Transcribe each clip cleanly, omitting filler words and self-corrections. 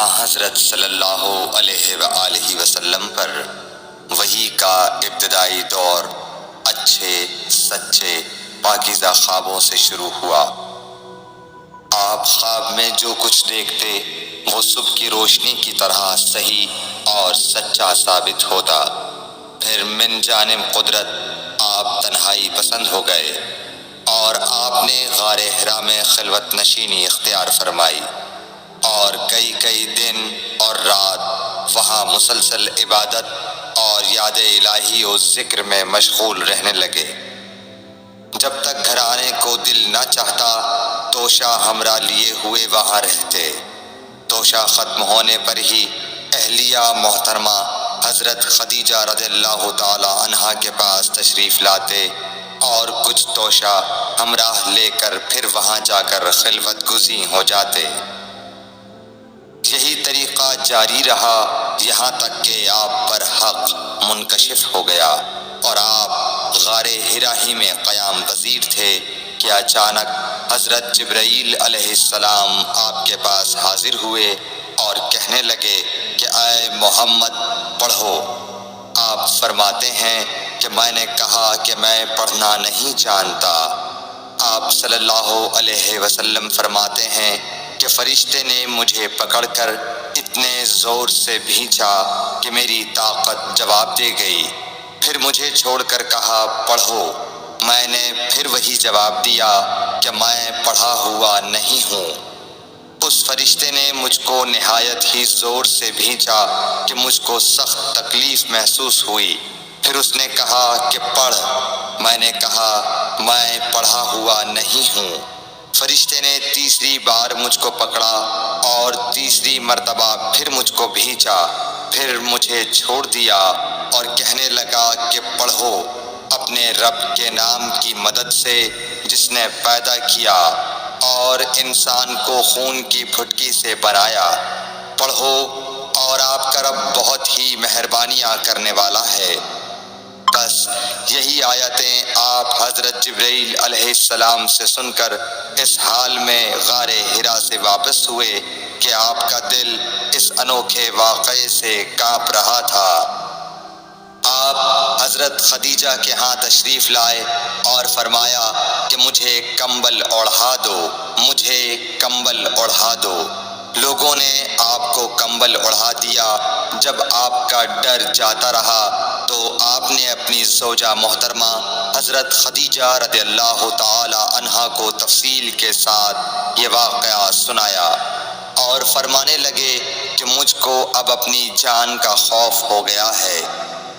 حضرت صلی اللہ علیہ وآلہ وسلم پر وحی کا ابتدائی دور اچھے سچے پاکیزہ خوابوں سے شروع ہوا۔ آپ خواب میں جو کچھ دیکھتے وہ صبح کی روشنی کی طرح صحیح اور سچا ثابت ہوتا۔ پھر من جانب قدرت آپ تنہائی پسند ہو گئے اور آپ نے غار حرا میں خلوت نشینی اختیار فرمائی اور کئی دن اور رات وہاں مسلسل عبادت اور یاد الہی و ذکر میں مشغول رہنے لگے۔ جب تک گھر آنے کو دل نہ چاہتا توشہ ہمراہ لیے ہوئے وہاں رہتے۔ توشہ ختم ہونے پر ہی اہلیہ محترمہ حضرت خدیجہ رضی اللہ تعالی عنہا کے پاس تشریف لاتے اور کچھ توشہ ہمراہ لے کر پھر وہاں جا کر خلوت گزین ہو جاتے۔ یہی طریقہ جاری رہا یہاں تک کہ آپ پر حق منکشف ہو گیا اور آپ غار حرا ہی میں قیام پذیر تھے کہ اچانک حضرت جبرائیل علیہ السلام آپ کے پاس حاضر ہوئے اور کہنے لگے کہ اے محمد پڑھو۔ آپ فرماتے ہیں کہ میں نے کہا کہ میں پڑھنا نہیں جانتا۔ آپ صلی اللہ علیہ وسلم فرماتے ہیں کہ فرشتے نے مجھے پکڑ کر اتنے زور سے بھینچا کہ میری طاقت جواب دے گئی۔ پھر مجھے چھوڑ کر کہا پڑھو۔ میں نے پھر وہی جواب دیا کہ میں پڑھا ہوا نہیں ہوں۔ اس فرشتے نے مجھ کو نہایت ہی زور سے بھینچا کہ مجھ کو سخت تکلیف محسوس ہوئی۔ پھر اس نے کہا کہ پڑھ۔ میں نے کہا میں پڑھا ہوا نہیں ہوں۔ فرشتے نے تیسری بار مجھ کو پکڑا اور تیسری مرتبہ پھر مجھ کو بھینچا، پھر مجھے چھوڑ دیا اور کہنے لگا کہ پڑھو اپنے رب کے نام کی مدد سے جس نے پیدا کیا اور انسان کو خون کی پھٹکی سے بنایا۔ پڑھو اور آپ کا رب بہت ہی مہربانیاں کرنے والا ہے۔ بس یہی آیتیں آپ حضرت جبرائیل علیہ السلام سے سن کر اس حال میں غار حرا سے واپس ہوئے کہ آپ کا دل اس انوکھے واقعے سے کانپ رہا تھا۔ آپ حضرت خدیجہ کے ہاں تشریف لائے اور فرمایا کہ مجھے کمبل اوڑھا دو، مجھے کمبل اوڑھا دو۔ لوگوں نے آپ کو کمبل اوڑھا دیا۔ جب آپ کا ڈر جاتا رہا تو آپ نے اپنی زوجہ محترمہ حضرت خدیجہ رضی اللہ تعالی عنہا کو تفصیل کے ساتھ یہ واقعہ سنایا اور فرمانے لگے کہ مجھ کو اب اپنی جان کا خوف ہو گیا ہے۔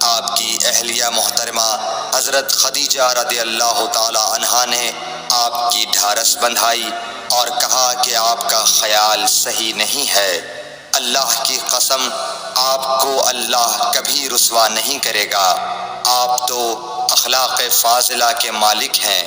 آپ کی اہلیہ محترمہ حضرت خدیجہ رضی اللہ تعالی عنہا نے آپ کی ڈھارس بندھائی اور کہا کہ آپ کا خیال صحیح نہیں ہے۔ اللہ کی قسم آپ کو اللہ کبھی رسوا نہیں کرے گا۔ آپ تو اخلاق فاضلہ کے مالک ہیں۔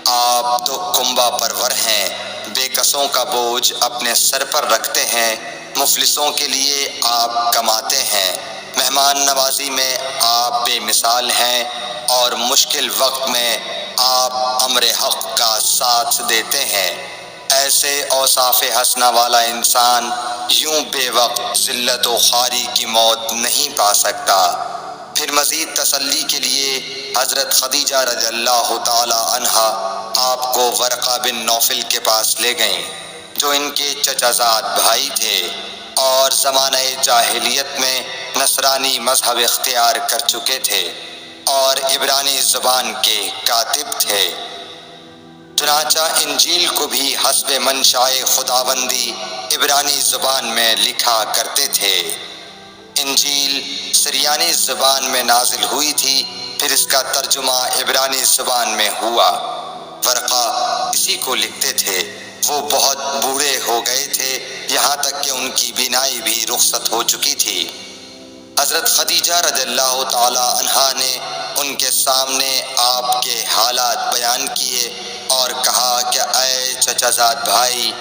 آپ تو کنبہ پرور ہیں، بے کسوں کا بوجھ اپنے سر پر رکھتے ہیں، مفلسوں کے لیے آپ کماتے ہیں، مہمان نوازی میں آپ بے مثال ہیں اور مشکل وقت میں آپ امر حق کا ساتھ دیتے ہیں۔ ایسے اوصاف حسنہ والا انسان یوں بے وقت ذلت و خواری کی موت نہیں پا سکتا۔ پھر مزید تسلی کے لیے حضرت خدیجہ رضی اللہ تعالی عنہا آپ کو ورقہ بن نوفل کے پاس لے گئیں جو ان کے چچا زاد بھائی تھے اور زمانہ جاہلیت میں نصرانی مذہب اختیار کر چکے تھے اور عبرانی زبان کے کاتب تھے۔ چنانچہ انجیل کو بھی حسب منشائے خداوندی عبرانی زبان میں لکھا کرتے تھے۔ انجیل سریانی زبان میں نازل ہوئی تھی، پھر اس کا ترجمہ عبرانی زبان میں ہوا۔ ورقہ اسی کو لکھتے تھے۔ وہ بہت بوڑھے ہو گئے تھے، یہاں تک کہ ان کی بینائی بھی رخصت ہو چکی تھی۔ حضرت خدیجہ رضی اللہ تعالی عنہا نے ان کے سامنے آپ کے حالات بیان کیے اور کہا کہ اے چچا زاد بھائی،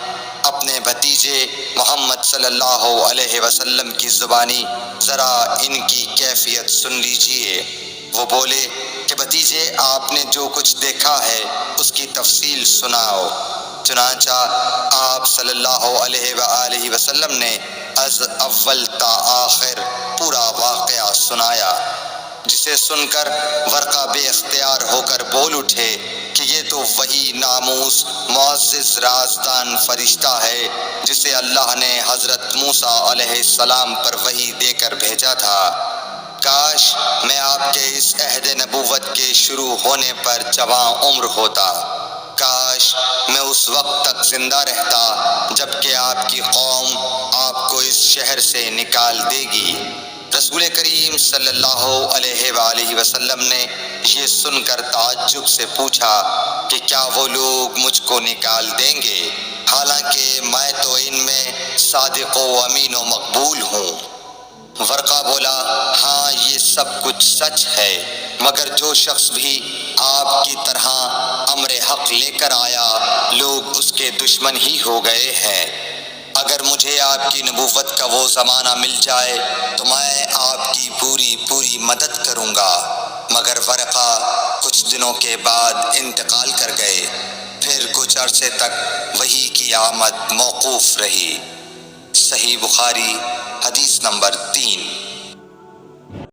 اپنے بھتیجے محمد صلی اللہ علیہ وسلم کی زبانی ذرا ان کی کیفیت سن لیجئے۔ وہ بولے کہ بھتیجے آپ نے جو کچھ دیکھا ہے اس کی تفصیل سناؤ۔ چنانچہ آپ صلی اللہ علیہ وآلہ وسلم نے از اول تا آخر پورا واقعہ سنایا، جسے سن کر ورقہ بے اختیار ہو کر بول اٹھے کہ یہ تو وہی ناموس معزز رازدان فرشتہ ہے جسے اللہ نے حضرت موسیٰ علیہ السلام پر وحی دے کر بھیجا تھا۔ کاش میں آپ کے اس عہد نبوت کے شروع ہونے پر جواں عمر ہوتا، کاش میں اس وقت تک زندہ رہتا جب کہ آپ کی قوم آپ کو اس شہر سے نکال دے گی۔ رسول کریم صلی اللہ علیہ وآلہ وسلم نے یہ سن کر تعجب سے پوچھا کہ کیا وہ لوگ مجھ کو نکال دیں گے، حالانکہ میں تو ان میں صادق و امین و مقبول ہوں؟ ورقہ بولا، ہاں یہ سب کچھ سچ ہے، مگر جو شخص بھی آپ کی طرح امر حق لے کر آیا لوگ اس کے دشمن ہی ہو گئے ہیں۔ اگر مجھے آپ کی نبوت کا وہ زمانہ مل جائے تو میں آپ کی پوری مدد کروں گا، مگر ورقہ کچھ دنوں کے بعد انتقال کر گئے، پھر کچھ عرصے تک وحی کی آمد موقوف رہی۔ صحیح بخاری حدیث نمبر 3۔